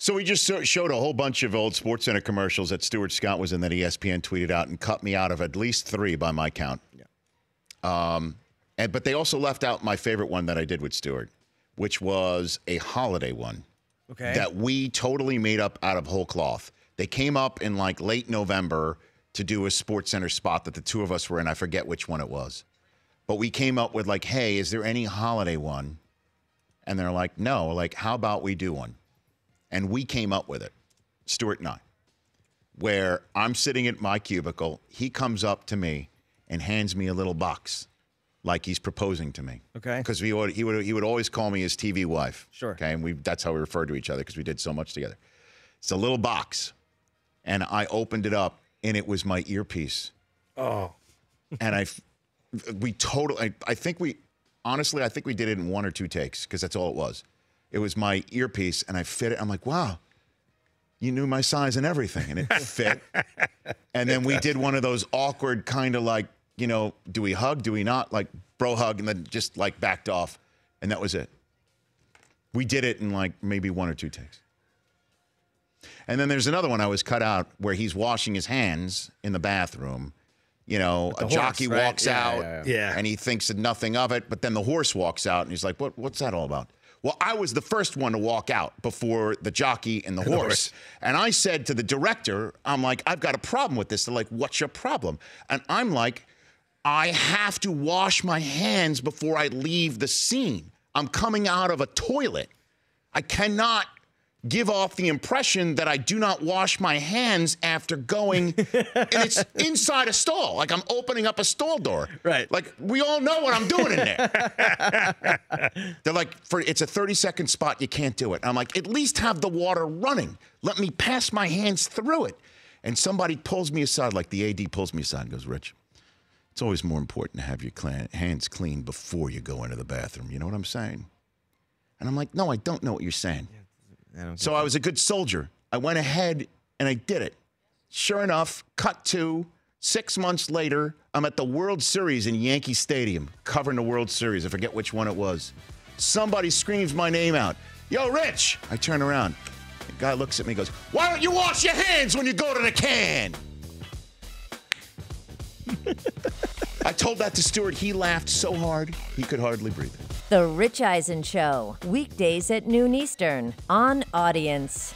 So we just showed a whole bunch of old Sportcenter commercials that Stuart Scott was in that ESPN tweeted out and cut me out of at least 3 by my count. Yeah. But they also left out my favorite one that I did with Stuart, which was a holiday one. Okay. That we totally made up out of whole cloth. They came up in like late November to do a Sportcenter spot that the two of us were in. I forget which one it was. But we came up with like, hey, is there any holiday one? And they're like, no. Like, how about we do one? And we came up with it, Stuart and I, where I'm sitting at my cubicle. He comes up to me and hands me a little box like he's proposing to me. Okay. Because he would always call me his TV wife. Sure. Okay. And that's how we referred to each other because we did so much together. It's a little box. And I opened it up and it was my earpiece. Oh. And I think we did it in 1 or 2 takes because that's all it was. It was my earpiece, and I fit it. I'm like, wow, you knew my size and everything, and it fit. And then we did one of those awkward kind of like, you know, do we hug, do we not? Like bro hug, and then just like backed off, and that was it. We did it in like maybe 1 or 2 takes. And then there's another one I was cut out where he's washing his hands in the bathroom. You know, a jockey walks out, and he thinks nothing of it, but then the horse walks out, and he's like, what's that all about? Well, I was the first one to walk out before the jockey and the horse. And I said to the director, I'm like, I've got a problem with this. They're like, what's your problem? And I'm like, I have to wash my hands before I leave the scene. I'm coming out of a toilet. I cannot give off the impression that I do not wash my hands after going, and it's inside a stall. Like I'm opening up a stall door. Right. Like we all know what I'm doing in there. They're like, it's a 30-second spot, you can't do it. And I'm like, at least have the water running. Let me pass my hands through it. And somebody pulls me aside, like the AD pulls me aside and goes, Rich, it's always more important to have your hands clean before you go into the bathroom. You know what I'm saying? And I'm like, no, I don't know what you're saying. Yeah. So I was a good soldier. I went ahead and I did it. Sure enough, cut to 6 months later, I'm at the World Series in Yankee Stadium, covering the World Series. I forget which one it was. Somebody screams my name out. Yo, Rich! I turn around. The guy looks at me and goes, why don't you wash your hands when you go to the can? I told that to Stuart. He laughed so hard, he could hardly breathe. The Rich Eisen Show, weekdays at noon Eastern on Audience.